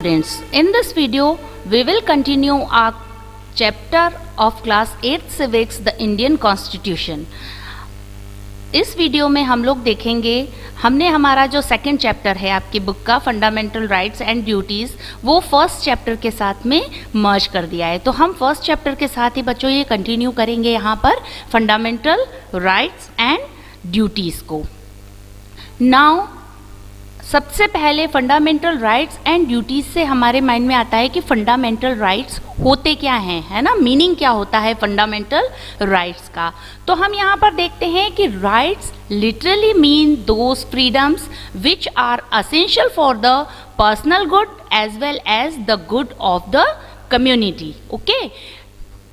Friends, in this video we will continue our chapter of class 8 civics, the Indian Constitution. इस video में हम लोग देखेंगे, हमने हमारा जो सेकंड चैप्टर है आपकी बुक का फंडामेंटल राइट्स एंड ड्यूटीज़, वो फर्स्ट चैप्टर के साथ में मर्ज कर दिया है। तो हम फर्स्ट चैप्टर के साथ ही बच्चों ये कंटिन्यू करेंगे यहाँ पर फंडामेंटल राइट्स एंड ड्यूटीज़ को। नाउ सबसे पहले फंडामेंटल राइट्स एंड ड्यूटीज़ से हमारे माइंड में आता है कि फंडामेंटल राइट्स होते क्या हैं, है ना, मीनिंग क्या होता है फंडामेंटल राइट्स का। तो हम यहाँ पर देखते हैं कि rights literally mean those freedoms which are essential for the personal good as well as the good of the community. Okay,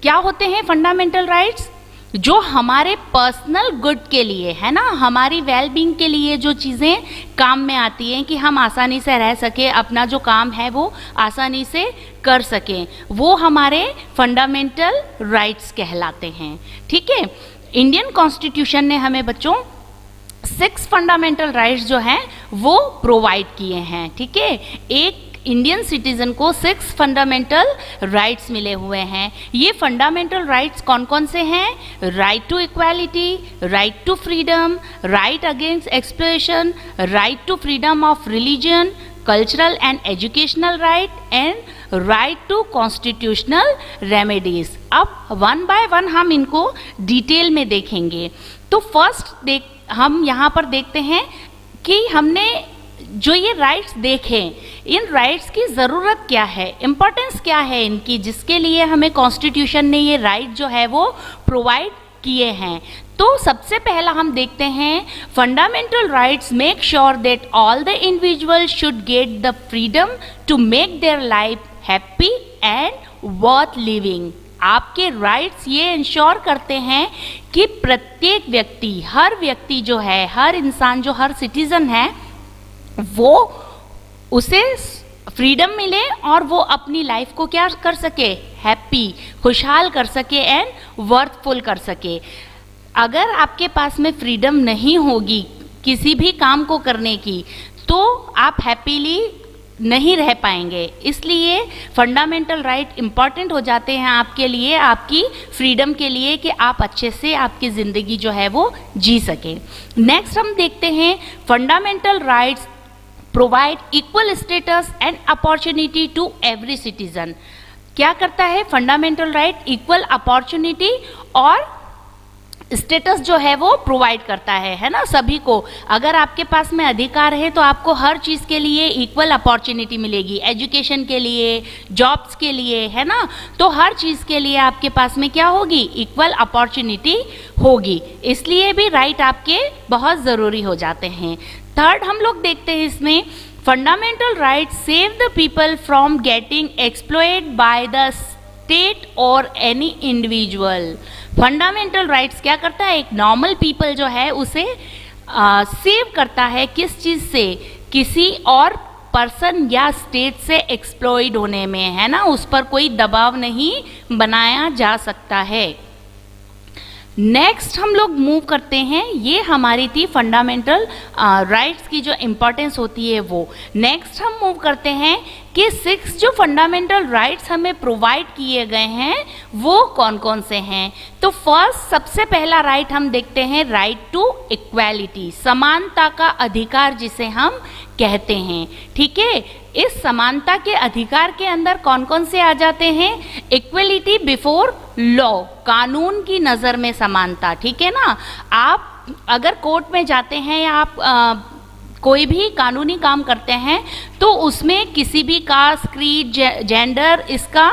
क्या होते हैं फंडामेंटल राइट्स? जो हमारे पर्सनल गुड के लिए, है ना, हमारी वेलबींग के लिए जो चीज़ें काम में आती हैं कि हम आसानी से रह सके, अपना जो काम है वो आसानी से कर सकें, वो हमारे फंडामेंटल राइट्स कहलाते हैं। ठीक है, इंडियन कॉन्स्टिट्यूशन ने हमें बच्चों 6 फंडामेंटल राइट्स जो हैं वो प्रोवाइड किए हैं। ठीक है, एक इंडियन सिटीजन को 6 फंडामेंटल राइट्स मिले हुए हैं। ये फंडामेंटल राइट्स कौन कौन से हैं? Right to equality, right to freedom, right against exploitation, right to freedom of religion, cultural and educational right and right to constitutional remedies. अब वन बाय वन हम इनको डिटेल में देखेंगे। तो फर्स्ट हम यहाँ पर देखते हैं कि हमने जो ये राइट्स देखें, इन राइट्स की ज़रूरत क्या है, इम्पोर्टेंस क्या है इनकी, जिसके लिए हमें कॉन्स्टिट्यूशन ने ये राइट जो है वो प्रोवाइड किए हैं। तो सबसे पहला हम देखते हैं fundamental rights make sure that all the individual should get the freedom to make their life happy and worth living. आपके राइट्स ये इंश्योर करते हैं कि प्रत्येक व्यक्ति, हर व्यक्ति जो है, हर इंसान जो, हर सिटीज़न है, वो उसे फ्रीडम मिले और वो अपनी लाइफ को क्या कर सके, हैप्पी, खुशहाल कर सके एंड वर्थफुल कर सके। अगर आपके पास में फ्रीडम नहीं होगी किसी भी काम को करने की, तो आप हैप्पीली नहीं रह पाएंगे। इसलिए फंडामेंटल राइट इम्पॉर्टेंट हो जाते हैं आपके लिए, आपकी फ्रीडम के लिए, कि आप अच्छे से आपकी ज़िंदगी जो है वो जी सके। नेक्स्ट हम देखते हैं fundamental rights provide equal status and opportunity to every citizen. क्या करता है फंडामेंटल राइट? इक्वल अपॉर्चुनिटी और स्टेटस जो है वो प्रोवाइड करता है ना, सभी को। अगर आपके पास में अधिकार है तो आपको हर चीज़ के लिए इक्वल अपॉर्चुनिटी मिलेगी, एजुकेशन के लिए, जॉब्स के लिए, है ना। तो हर चीज़ के लिए आपके पास में क्या होगी, इक्वल अपॉर्चुनिटी होगी। इसलिए भी राइट आपके बहुत ज़रूरी हो जाते हैं। थर्ड हम लोग देखते हैं इसमें fundamental right save the people from getting exploited by the state और एनी इंडिविजुअल। फंडामेंटल राइट्स क्या करता है? एक नॉर्मल पीपल जो है उसे सेव करता है, किस चीज़ से? किसी और पर्सन या स्टेट से एक्सप्लॉयड होने में, है ना, उस पर कोई दबाव नहीं बनाया जा सकता है। नेक्स्ट हम लोग मूव करते हैं, ये हमारी थी फंडामेंटल राइट्स की जो इम्पोर्टेंस होती है वो। नेक्स्ट हम मूव करते हैं कि 6 जो फंडामेंटल राइट्स हमें प्रोवाइड किए गए हैं वो कौन कौन से हैं। तो फर्स्ट सबसे पहला राइट हम देखते हैं राइट टू इक्वालिटी, समानता का अधिकार जिसे हम कहते हैं। ठीक है, इस समानता के अधिकार के अंदर कौन कौन से आ जाते हैं? इक्वलिटी बिफोर लॉ, कानून की नज़र में समानता। ठीक है ना, आप अगर कोर्ट में जाते हैं या आप कोई भी कानूनी काम करते हैं तो उसमें किसी भी कास्ट, क्रीड, जेंडर, इसका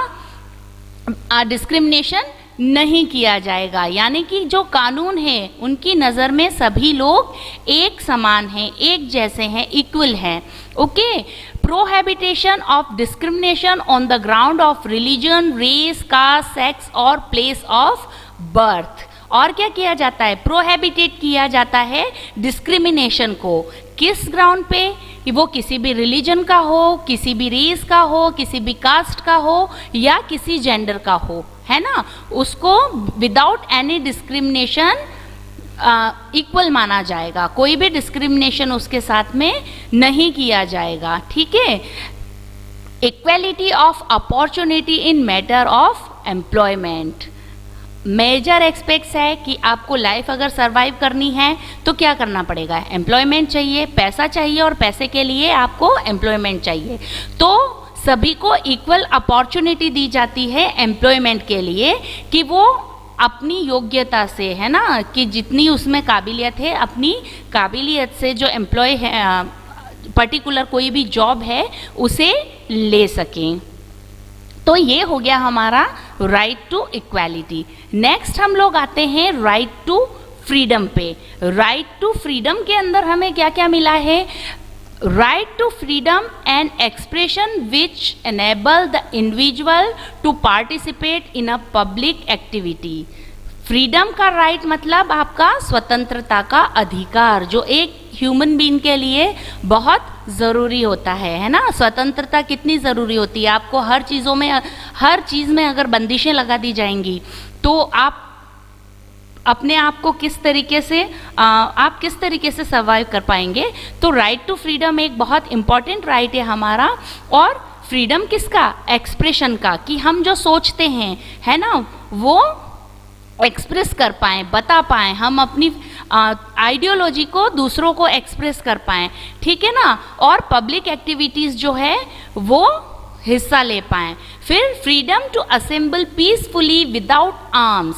डिस्क्रिमिनेशन नहीं किया जाएगा। यानी कि जो कानून है उनकी नज़र में सभी लोग एक समान हैं, एक जैसे हैं, इक्वल हैं। Okay, prohibition of discrimination on the ground of religion, race, caste, sex और प्लेस ऑफ बर्थ। और क्या किया जाता है? प्रोहिबिटेट किया जाता है डिस्क्रिमिनेशन को। किस ग्राउंड पे? वो किसी भी रिलीजन का हो, किसी भी रेस का हो, किसी भी कास्ट का हो या किसी जेंडर का हो, है ना, उसको विदाउट एनी डिस्क्रिमिनेशन इक्वल माना जाएगा। कोई भी डिस्क्रिमिनेशन उसके साथ में नहीं किया जाएगा। ठीक है, equality of opportunity in matter of employment. Major aspects है कि आपको लाइफ अगर सरवाइव करनी है तो क्या करना पड़ेगा, एम्प्लॉयमेंट चाहिए, पैसा चाहिए, और पैसे के लिए आपको एम्प्लॉयमेंट चाहिए। तो सभी को इक्वल अपॉर्चुनिटी दी जाती है एम्प्लॉयमेंट के लिए कि वो अपनी योग्यता से, है ना, कि जितनी उसमें काबिलियत है, अपनी काबिलियत से जो एम्प्लॉय है, पर्टिकुलर कोई भी जॉब है, उसे ले सकें। तो ये हो गया हमारा राइट टू इक्वालिटी। नेक्स्ट हम लोग आते हैं राइट टू फ्रीडम पे। राइट टू फ्रीडम के अंदर हमें क्या क्या मिला है, right to freedom and expression which enable the individual to participate in a public activity। Freedom का राइट मतलब आपका स्वतंत्रता का अधिकार, जो एक ह्यूमन बीइंग के लिए बहुत ज़रूरी होता है ना। स्वतंत्रता कितनी ज़रूरी होती है, आपको हर चीज़ में अगर बंदिशें लगा दी जाएंगी तो आप अपने आप को किस तरीके से सर्वाइव कर पाएंगे। तो राइट टू फ्रीडम एक बहुत इम्पॉर्टेंट राइट है हमारा। और फ्रीडम किसका, एक्सप्रेशन का, कि हम जो सोचते हैं, है ना, वो एक्सप्रेस कर पाएँ, बता पाएँ, हम अपनी आइडियोलॉजी को दूसरों को एक्सप्रेस कर पाएँ, ठीक है ना। और पब्लिक एक्टिविटीज़ जो है वो हिस्सा ले पाएँ। फिर freedom to assemble peacefully without arms.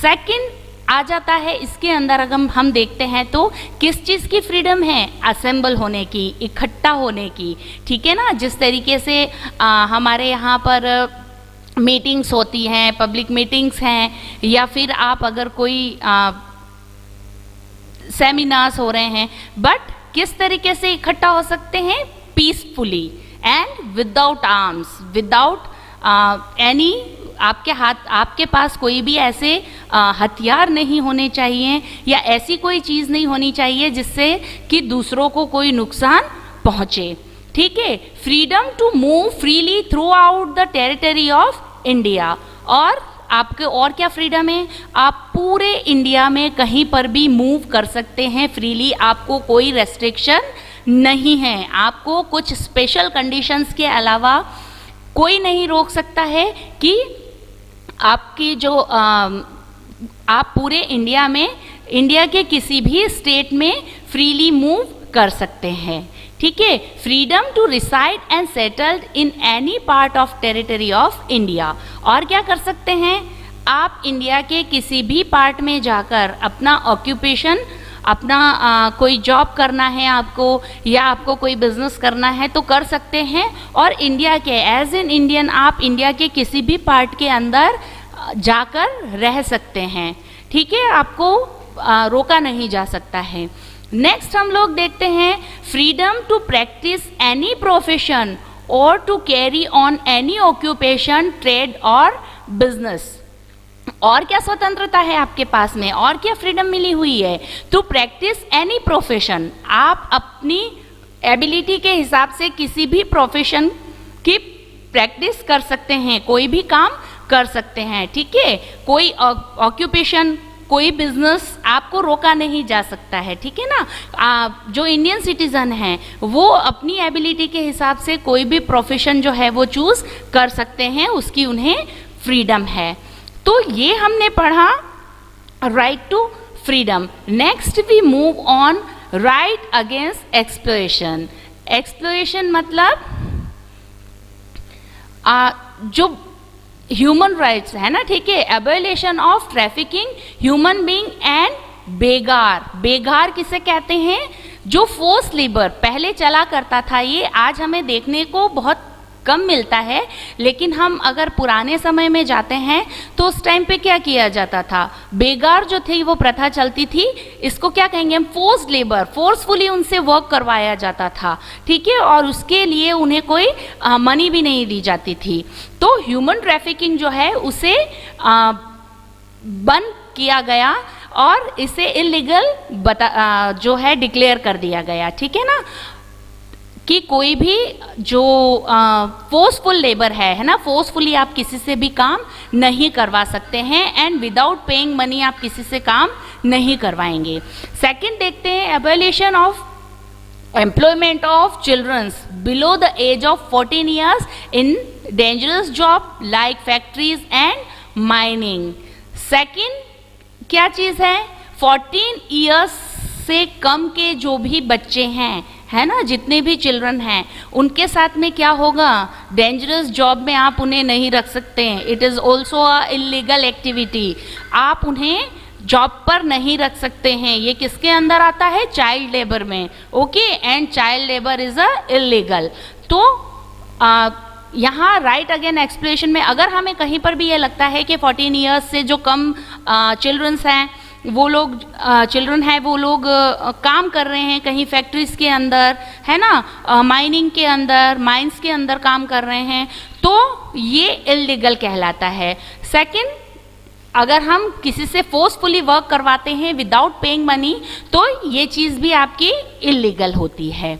Second आ जाता है इसके अंदर, अगर हम देखते हैं तो किस चीज़ की फ्रीडम है, असेंबल होने की, इकट्ठा होने की, ठीक है ना। जिस तरीके से हमारे यहाँ पर मीटिंग्स होती हैं, पब्लिक मीटिंग्स हैं, या फिर आप अगर कोई सेमिनार्स हो रहे हैं, बट किस तरीके से इकट्ठा हो सकते हैं, peacefully and without arms, without any, आपके पास कोई भी ऐसे हथियार नहीं होने चाहिए, या ऐसी कोई चीज़ नहीं होनी चाहिए जिससे कि दूसरों को कोई नुकसान पहुँचे, ठीक है। Freedom to move freely throughout the territory of India. और आपके और क्या फ्रीडम है, आप पूरे इंडिया में कहीं पर भी मूव कर सकते हैं फ्रीली, आपको कोई रेस्ट्रिक्शन नहीं है। आपको कुछ स्पेशल कंडीशंस के अलावा कोई नहीं रोक सकता है कि आपकी जो आप पूरे इंडिया में, इंडिया के किसी भी स्टेट में फ्रीली मूव कर सकते हैं, ठीक है। Freedom to reside and settled in any part of territory of India. और क्या कर सकते हैं, आप इंडिया के किसी भी पार्ट में जाकर अपना ऑक्यूपेशन, अपना कोई जॉब करना है आपको, या आपको कोई बिजनेस करना है तो कर सकते हैं। और इंडिया के एज एन इंडियन आप इंडिया के किसी भी पार्ट के अंदर जाकर रह सकते हैं, ठीक है, आपको रोका नहीं जा सकता है। नेक्स्ट हम लोग देखते हैं freedom to practice any profession और to carry on any occupation, trade और बिजनेस। और क्या स्वतंत्रता है आपके पास में, और क्या फ्रीडम मिली हुई है, टू प्रैक्टिस एनी प्रोफेशन। आप अपनी एबिलिटी के हिसाब से किसी भी प्रोफेशन की प्रैक्टिस कर सकते हैं, कोई भी काम कर सकते हैं, ठीक है। कोई ऑक्यूपेशन, कोई बिजनेस आपको रोका नहीं जा सकता है, ठीक है ना। जो इंडियन सिटीजन हैं वो अपनी एबिलिटी के हिसाब से कोई भी प्रोफेशन जो है वो चूज कर सकते हैं, उसकी उन्हें फ्रीडम है। तो ये हमने पढ़ा right to freedom. Next we move on right against exploitation. Exploitation मतलब जो ह्यूमन राइट्स है ना, ठीक है, abolition of trafficking human being and बेगार। बेगार किसे कहते हैं, जो फोर्स लेबर पहले चला करता था, ये आज हमें देखने को बहुत कम मिलता है, लेकिन हम अगर पुराने समय में जाते हैं तो उस टाइम पे क्या किया जाता था, बेगार जो थी वो प्रथा चलती थी, इसको क्या कहेंगे हम, फोर्स्ड लेबर, फोर्सफुली उनसे वर्क करवाया जाता था, ठीक है, और उसके लिए उन्हें कोई मनी भी नहीं दी जाती थी। तो ह्यूमन ट्रैफिकिंग जो है उसे बंद किया गया और इसे इलीगल जो है डिक्लेयर कर दिया गया, ठीक है ना, कि कोई भी जो फोर्सफुल लेबर है ना, फोर्सफुली आप किसी से भी काम नहीं करवा सकते हैं, एंड विदाउट पेइंग मनी आप किसी से काम नहीं करवाएंगे। सेकंड देखते हैं abolition of employment of children below the age of 14 years in dangerous job like factories and mining. Second क्या चीज़ है, 14 years से कम के जो भी बच्चे हैं, है ना, जितने भी चिल्ड्रन हैं, उनके साथ में क्या होगा, डेंजरस जॉब में आप उन्हें नहीं रख सकते हैं. It is also a illegal activity. आप उन्हें जॉब पर नहीं रख सकते हैं. ये किसके अंदर आता है, चाइल्ड लेबर में. Okay, and child labour is a illegal. तो यहाँ राइट अगेन एक्सप्लेनेशन में अगर हमें कहीं पर भी ये लगता है कि 14 ईयर्स से जो कम चिल्ड्रंस हैं, वो लोग चिल्ड्रन है, वो लोग काम कर रहे हैं कहीं फैक्ट्रीज के अंदर, है ना, माइनिंग के अंदर, माइंस के अंदर काम कर रहे हैं, तो ये इलीगल कहलाता है. सेकंड, अगर हम किसी से फोर्सफुली वर्क करवाते हैं विदाउट पेइंग मनी, तो ये चीज़ भी आपकी इलीगल होती है.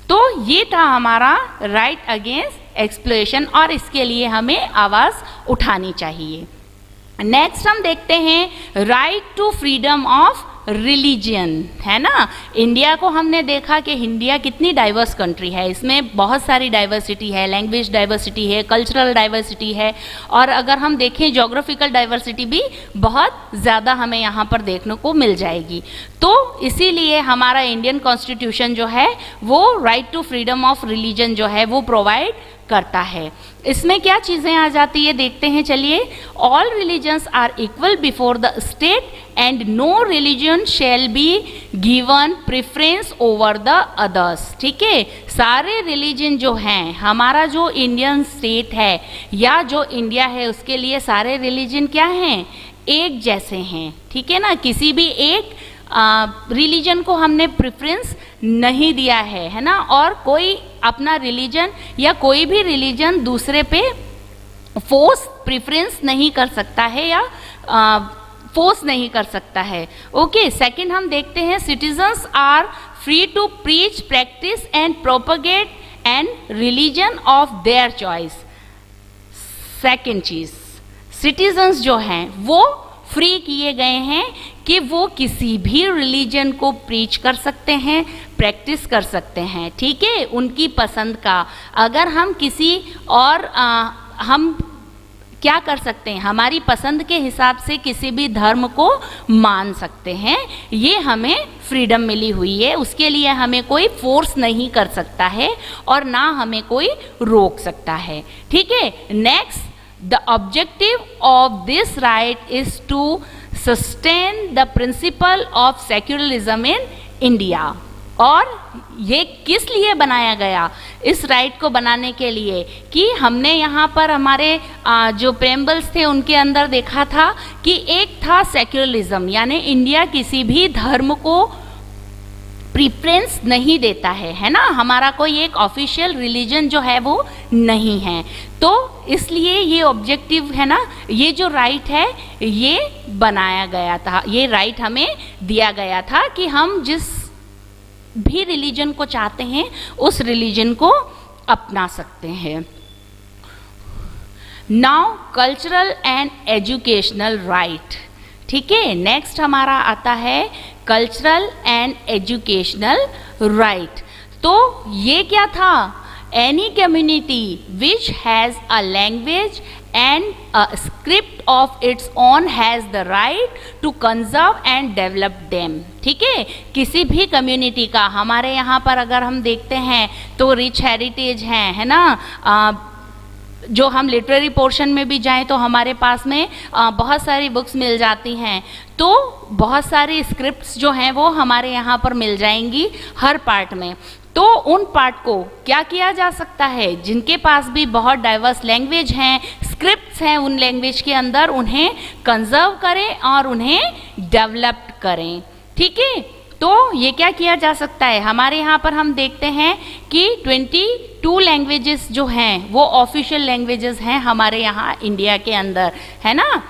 तो ये था हमारा राइट अगेंस्ट एक्सप्लॉयटेशन, और इसके लिए हमें आवाज़ उठानी चाहिए. नेक्स्ट हम देखते हैं right to freedom of religion, है ना. इंडिया को हमने देखा कि इंडिया कितनी डाइवर्स कंट्री है, इसमें बहुत सारी डाइवर्सिटी है, लैंग्वेज डाइवर्सिटी है, कल्चरल डाइवर्सिटी है, और अगर हम देखें जोग्राफिकल डाइवर्सिटी भी बहुत ज़्यादा हमें यहाँ पर देखने को मिल जाएगी. तो इसीलिए हमारा इंडियन कॉन्स्टिट्यूशन जो है वो right to freedom of religion जो है वो प्रोवाइड करता है. इसमें क्या चीज़ें आ जाती है देखते हैं, चलिए. All religions are equal before the state and no religion shall be given preference over the others. ठीक है, सारे रिलीजन जो हैं, हमारा जो इंडियन स्टेट है या जो इंडिया है, उसके लिए सारे रिलीजन क्या हैं, एक जैसे हैं. ठीक है ना, किसी भी एक रिलीजन को हमने प्रेफरेंस नहीं दिया है ना, और कोई अपना रिलीजन या कोई भी रिलीजन दूसरे पे फोर्स प्रेफरेंस नहीं कर सकता है या फोर्स नहीं कर सकता है. ओके, सेकंड हम देखते हैं citizens are free to preach, practice and propagate and religion of their choice. Second चीज, सिटीजन्स जो हैं वो फ्री किए गए हैं कि वो किसी भी रिलीजन को प्रीच कर सकते हैं, प्रैक्टिस कर सकते हैं. ठीक है, उनकी पसंद का. अगर हम किसी और हम क्या कर सकते हैं, हमारी पसंद के हिसाब से किसी भी धर्म को मान सकते हैं. ये हमें फ्रीडम मिली हुई है, उसके लिए हमें कोई फोर्स नहीं कर सकता है और ना हमें कोई रोक सकता है. ठीक है. Next, the objective of this right is to sustain the principle of secularism in India. और ये किस लिए बनाया गया, इस राइट को बनाने के लिए कि हमने यहाँ पर हमारे जो प्रेम्बल्स थे उनके अंदर देखा था कि एक था सेक्युलरिज्म, यानी इंडिया किसी भी धर्म को प्रीफरेंस नहीं देता है ना, हमारा कोई एक ऑफिशियल रिलीजन जो है वो नहीं है. तो इसलिए ये ऑब्जेक्टिव है ना, ये जो राइट है ये बनाया गया था, ये राइट हमें दिया गया था कि हम जिस भी रिलीजन को चाहते हैं उस रिलीजन को अपना सकते हैं. Now cultural and educational right. ठीक है, नेक्स्ट हमारा आता है कल्चरल एंड एजुकेशनल राइट. तो ये क्या था, any community which has a language and a script of its own has the right to conserve and develop them. ठीक है, किसी भी कम्युनिटी का, हमारे यहाँ पर अगर हम देखते हैं तो रिच हेरिटेज हैं, है ना, जो हम लिटरेरी पोर्शन में भी जाएं तो हमारे पास में बहुत सारी बुक्स मिल जाती हैं. तो बहुत सारी स्क्रिप्ट्स जो हैं वो हमारे यहाँ पर मिल जाएंगी हर पार्ट में. तो उन पार्ट को क्या किया जा सकता है, जिनके पास भी बहुत डाइवर्स लैंग्वेज हैं, स्क्रिप्ट्स हैं उन लैंग्वेज के अंदर, उन्हें कंजर्व करें और उन्हें डेवलप करें. ठीक है, तो ये क्या किया जा सकता है, हमारे यहाँ पर हम देखते हैं कि 22 लैंग्वेजेस जो हैं वो ऑफिशियल लैंग्वेजेस हैं हमारे यहाँ इंडिया के अंदर, है ना.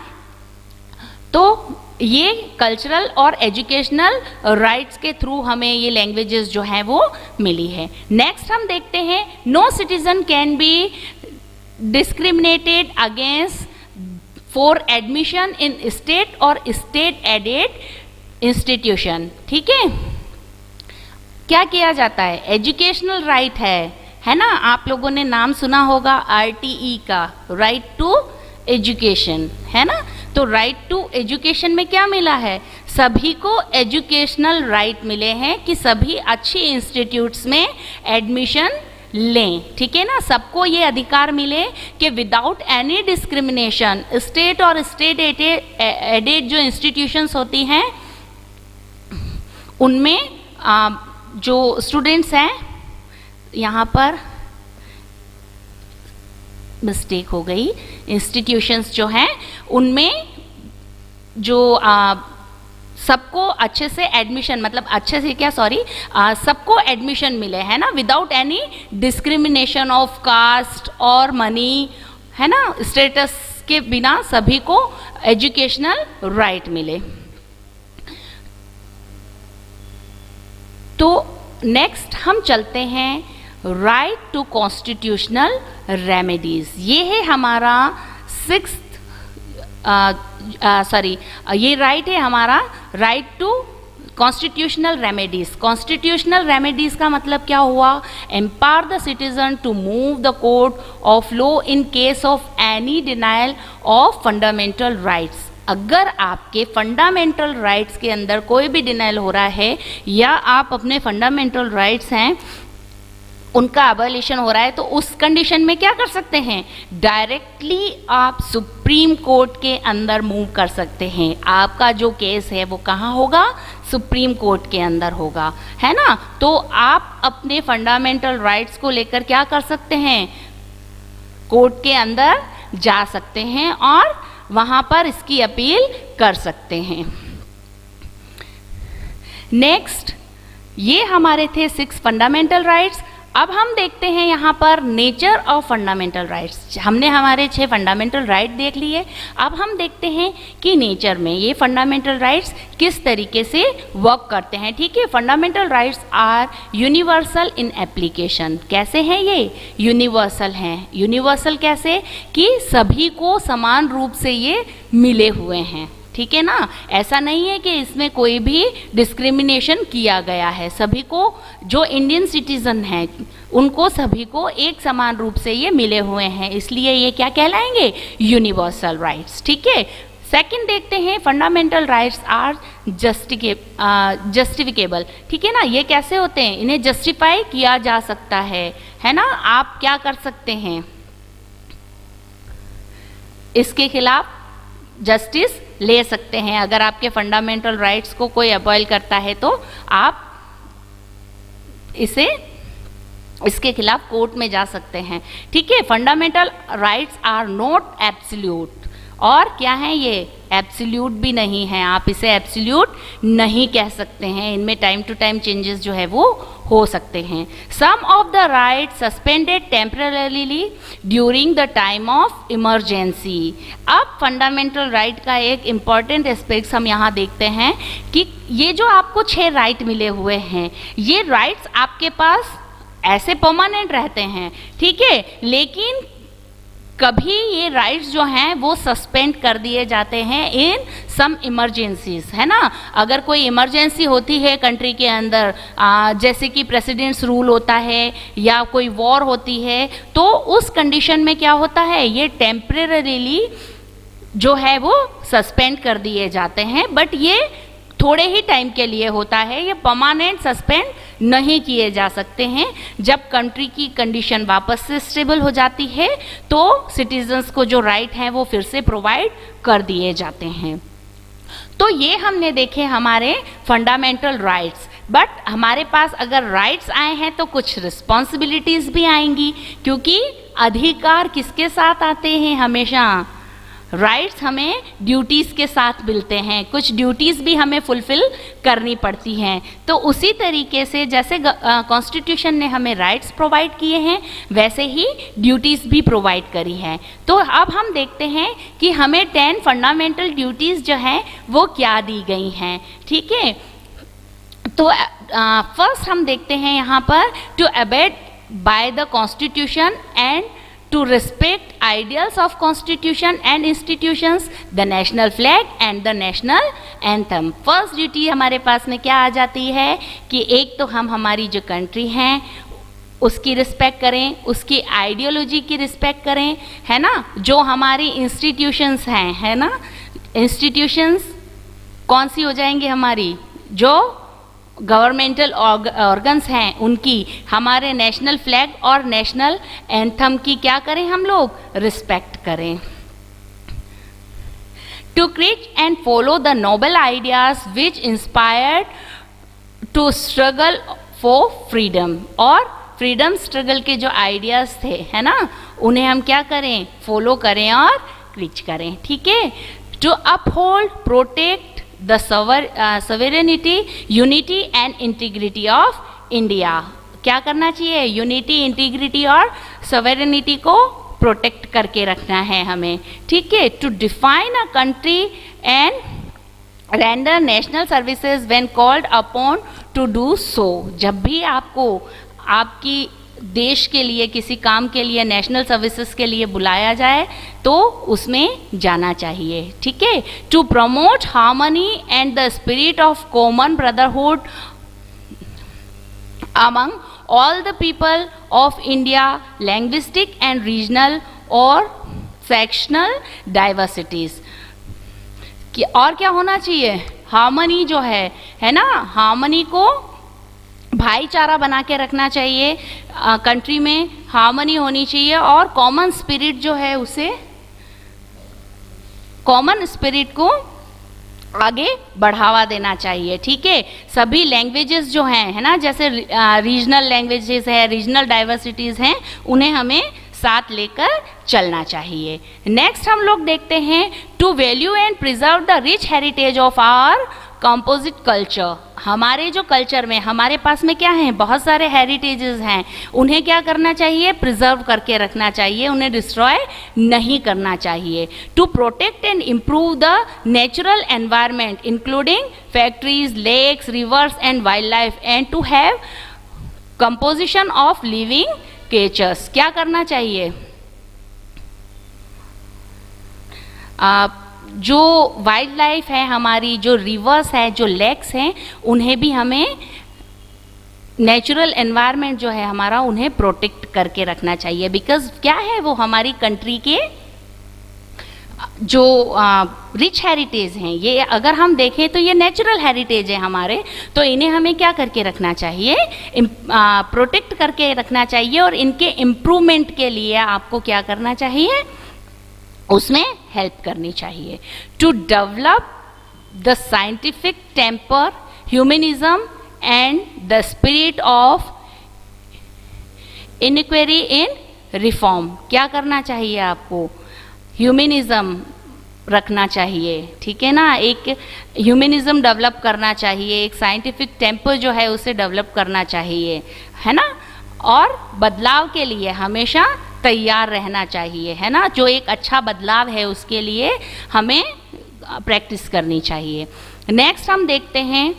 तो ये कल्चरल और एजुकेशनल राइट्स के थ्रू हमें ये लैंग्वेजेस जो हैं वो मिली है. नेक्स्ट हम देखते हैं no citizen can be discriminated against for admission in state और स्टेट एडेड इंस्टीट्यूशन. ठीक है, क्या किया जाता है? एजुकेशनल राइट है ना? आप लोगों ने नाम सुना होगा RTE का, राइट टू एजुकेशन, है ना? तो राइट टू एजुकेशन में क्या मिला है? सभी को एजुकेशनल राइट मिले हैं कि सभी अच्छी इंस्टीट्यूट्स में एडमिशन लें, ठीक है ना? सबको ये अधिकार मिले कि विदाउट एनी डिस्क्रिमिनेशन स्टेट और स्टेट एडेड जो इंस्टीट्यूशंस होती हैं उनमें जो स्टूडेंट्स हैं, यहाँ पर मिस्टेक हो गई, इंस्टीट्यूशंस जो हैं उनमें जो सबको अच्छे से एडमिशन, मतलब अच्छे से क्या, सॉरी, सबको एडमिशन मिले, है ना, without any discrimination of caste और मनी, है ना, स्टेटस के बिना सभी को एजुकेशनल राइट मिले। तो नेक्स्ट हम चलते हैं राइट टू कॉन्स्टिट्यूशनल रेमेडीज। ये है हमारा ये राइट है हमारा, right to constitutional remedies. Constitutional remedies का मतलब क्या हुआ? Empower the citizen to move the court of law in case of any denial of fundamental rights. अगर आपके फंडामेंटल राइट्स के अंदर कोई भी डिनायल हो रहा है या आप अपने फंडामेंटल राइट्स हैं उनका अबॉलिशन हो रहा है, तो उस कंडीशन में क्या कर सकते हैं? डायरेक्टली आप सुप्रीम कोर्ट के अंदर मूव कर सकते हैं। आपका जो केस है वो कहाँ होगा? सुप्रीम कोर्ट के अंदर होगा, है ना? तो आप अपने फंडामेंटल राइट्स को लेकर क्या कर सकते हैं? कोर्ट के अंदर जा सकते हैं और वहाँ पर इसकी अपील कर सकते हैं। नेक्स्ट, ये हमारे थे 6 फंडामेंटल राइट्स। अब हम देखते हैं यहाँ पर नेचर ऑफ फंडामेंटल राइट्स। हमने हमारे 6 फंडामेंटल राइट देख लिए। अब हम देखते हैं कि नेचर में ये फंडामेंटल राइट्स किस तरीके से वर्क करते हैं, ठीक है? Fundamental rights are universal in application. कैसे हैं ये? यूनिवर्सल हैं। यूनिवर्सल कैसे? कि सभी को समान रूप से ये मिले हुए हैं, ठीक है ना? ऐसा नहीं है कि इसमें कोई भी डिस्क्रिमिनेशन किया गया है। सभी को, जो इंडियन सिटीजन हैं उनको सभी को एक समान रूप से ये मिले हुए हैं, इसलिए ये क्या कहलाएंगे? यूनिवर्सल राइट्स, ठीक है? सेकंड देखते हैं, फंडामेंटल राइट्स आर जस्टिफिकेबल, ठीक है ना? ये कैसे होते हैं? इन्हें जस्टिफाई किया जा सकता है ना? आप क्या कर सकते हैं? इसके खिलाफ जस्टिस ले सकते हैं। अगर आपके फंडामेंटल राइट्स को कोई अपॉइल करता है तो आप इसके खिलाफ कोर्ट में जा सकते हैं, ठीक है? Fundamental rights are not absolute. और क्या है ये? एब्सोल्यूट भी नहीं है। आप इसे एब्सोल्यूट नहीं कह सकते हैं। इनमें टाइम टू टाइम चेंजेस जो है वो हो सकते हैं। Some of the right suspended temporarily during the time of emergency. अब फंडामेंटल राइट का एक इम्पॉर्टेंट एस्पेक्ट हम यहाँ देखते हैं कि ये जो आपको 6 राइट मिले हुए हैं, ये राइट्स आपके पास ऐसे परमानेंट रहते हैं, ठीक है? लेकिन कभी ये राइट्स जो हैं वो सस्पेंड कर दिए जाते हैं इन सम इमरजेंसीज, है ना? अगर कोई इमरजेंसी होती है कंट्री के अंदर, जैसे कि प्रेसिडेंट्स रूल होता है या कोई वॉर होती है, तो उस कंडीशन में क्या होता है? ये टेम्परेरीली जो है वो सस्पेंड कर दिए जाते हैं, बट ये थोड़े ही टाइम के लिए होता है। ये परमानेंट सस्पेंड नहीं किए जा सकते हैं। जब कंट्री की कंडीशन वापस से स्टेबल हो जाती है तो सिटीजन्स को जो राइट हैं वो फिर से प्रोवाइड कर दिए जाते हैं। तो ये हमने देखे हमारे फंडामेंटल राइट्स। बट हमारे पास अगर राइट्स आए हैं तो कुछ रिस्पॉन्सिबिलिटीज भी आएंगी, क्योंकि अधिकार किसके साथ आते हैं? हमेशा राइट्स हमें ड्यूटीज़ के साथ मिलते हैं। कुछ ड्यूटीज़ भी हमें फुलफिल करनी पड़ती हैं। तो उसी तरीके से जैसे कॉन्स्टिट्यूशन ने हमें राइट्स प्रोवाइड किए हैं, वैसे ही ड्यूटीज़ भी प्रोवाइड करी हैं। तो अब हम देखते हैं कि हमें 10 फंडामेंटल ड्यूटीज़ जो हैं वो क्या दी गई हैं, ठीक है? तो फर्स्ट हम देखते हैं यहाँ पर, to abide by the constitution and to respect ideals of constitution and institutions, the national flag and the national anthem. First duty हमारे पास में क्या आ जाती है कि एक तो हम हमारी जो कंट्री हैं उसकी रिस्पेक्ट करें, उसकी आइडियोलॉजी की रिस्पेक्ट करें, है ना। जो हमारी इंस्टीट्यूशंस हैं, है ना, इंस्टीट्यूशंस कौन सी हो जाएंगी हमारी, जो गवर्नमेंटल ऑर्गन्स हैं उनकी, हमारे नेशनल फ्लैग और नेशनल एंथम की क्या करें, हम लोग रिस्पेक्ट करें। To create and follow the noble ideas which inspired to struggle for freedom, और फ्रीडम स्ट्रगल के जो आइडियाज थे, है ना, उन्हें हम क्या करें, फॉलो करें और क्रीच करें, ठीक है। To uphold, protect the sovereignty, unity and integrity of India. क्या करना चाहिए, यूनिटी, इंटीग्रिटी और sovereignty को प्रोटेक्ट करके रखना है हमें, ठीक है। To define a country and render national services when called upon to do so. जब भी आपको आपकी देश के लिए किसी काम के लिए, नेशनल सर्विसेज के लिए बुलाया जाए तो उसमें जाना चाहिए, ठीक है। To promote harmony and the spirit of common brotherhood among all the people of India, linguistic and regional और सेक्शनल डाइवर्सिटीज। और क्या होना चाहिए, हार्मनी जो है ना, हार्मनी को भाईचारा बना के रखना चाहिए, कंट्री में हार्मनी होनी चाहिए, और कॉमन स्पिरिट जो है उसे, कॉमन स्पिरिट को आगे बढ़ावा देना चाहिए, ठीक है। सभी लैंग्वेजेस जो हैं, है ना, जैसे रीजनल लैंग्वेजेस है, रीजनल डाइवर्सिटीज हैं, उन्हें हमें साथ लेकर चलना चाहिए। नेक्स्ट हम लोग देखते हैं to value and preserve the rich heritage of our composite culture. हमारे जो कल्चर में, हमारे पास में क्या है, बहुत सारे हेरिटेजेस हैं, उन्हें क्या करना चाहिए, प्रिजर्व करके रखना चाहिए, उन्हें डिस्ट्रॉय नहीं करना चाहिए। To protect and improve the natural environment including factories, lakes, rivers and wild life, and to have composition of living creatures. क्या करना चाहिए, जो वाइल्ड लाइफ है हमारी, जो रिवर्स है, जो लेक्स हैं, उन्हें भी हमें, नेचुरल एनवायरनमेंट जो है हमारा, उन्हें प्रोटेक्ट करके रखना चाहिए। बिकॉज क्या है, वो हमारी कंट्री के जो रिच हेरिटेज हैं, ये अगर हम देखें तो ये नेचुरल हेरिटेज है हमारे, तो इन्हें हमें क्या करके रखना चाहिए, प्रोटेक्ट करके रखना चाहिए, और इनके इम्प्रूवमेंट के लिए आपको क्या करना चाहिए, उसमें हेल्प करनी चाहिए। To develop the scientific temper, humanism and the spirit of inquiry in reform. क्या करना चाहिए आपको, ह्यूमनिज्म रखना चाहिए, ठीक है ना, एक ह्यूमनिज्म डेवलप करना चाहिए, एक साइंटिफिक टेम्पर जो है उसे डेवलप करना चाहिए, है ना, और बदलाव के लिए हमेशा तैयार रहना चाहिए, है ना। जो एक अच्छा बदलाव है उसके लिए हमें प्रैक्टिस करनी चाहिए। नेक्स्ट हम देखते हैं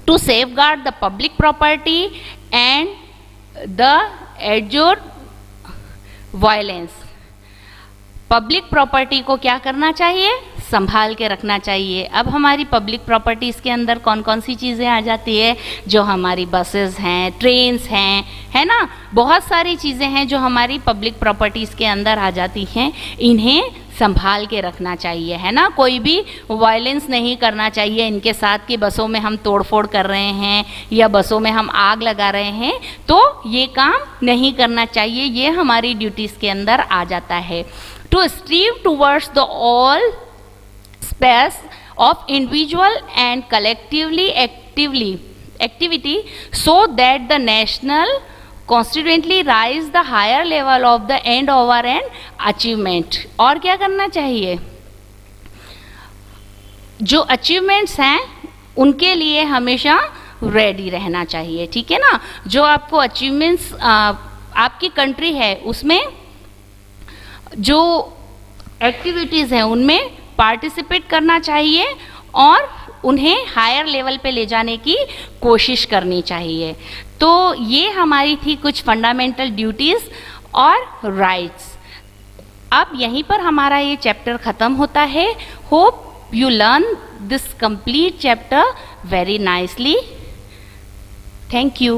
to safeguard the public property and the एड्योर वायलेंस। पब्लिक प्रॉपर्टी को क्या करना चाहिए, संभाल के रखना चाहिए। अब हमारी पब्लिक प्रॉपर्टीज़ के अंदर कौन कौन सी चीज़ें आ जाती है, जो हमारी बसेस हैं, ट्रेन्स हैं, है ना, बहुत सारी चीज़ें हैं जो हमारी पब्लिक प्रॉपर्टीज़ के अंदर आ जाती हैं। इन्हें संभाल के रखना चाहिए, है ना, कोई भी वायलेंस नहीं करना चाहिए इनके साथ कि बसों में हम तोड़फोड़ कर रहे हैं या बसों में हम आग लगा रहे हैं, तो ये काम नहीं करना चाहिए, ये हमारी ड्यूटीज़ के अंदर आ जाता है। To strive towards the all space of individual and collectively activity so that the national constituently rise the higher level of the end over an achievement। और क्या करना चाहिए, जो अचीवमेंट्स हैं उनके लिए हमेशा रेडी रहना चाहिए, ठीक है ना। जो आपको अचीवमेंट्स आपकी कंट्री है उसमें जो एक्टिविटीज़ हैं उनमें पार्टिसिपेट करना चाहिए और उन्हें हायर लेवल पे ले जाने की कोशिश करनी चाहिए। तो ये हमारी थी कुछ फंडामेंटल ड्यूटीज़ और राइट्स। अब यहीं पर हमारा ये चैप्टर ख़त्म होता है। Hope you learn this complete chapter very nicely. Thank you.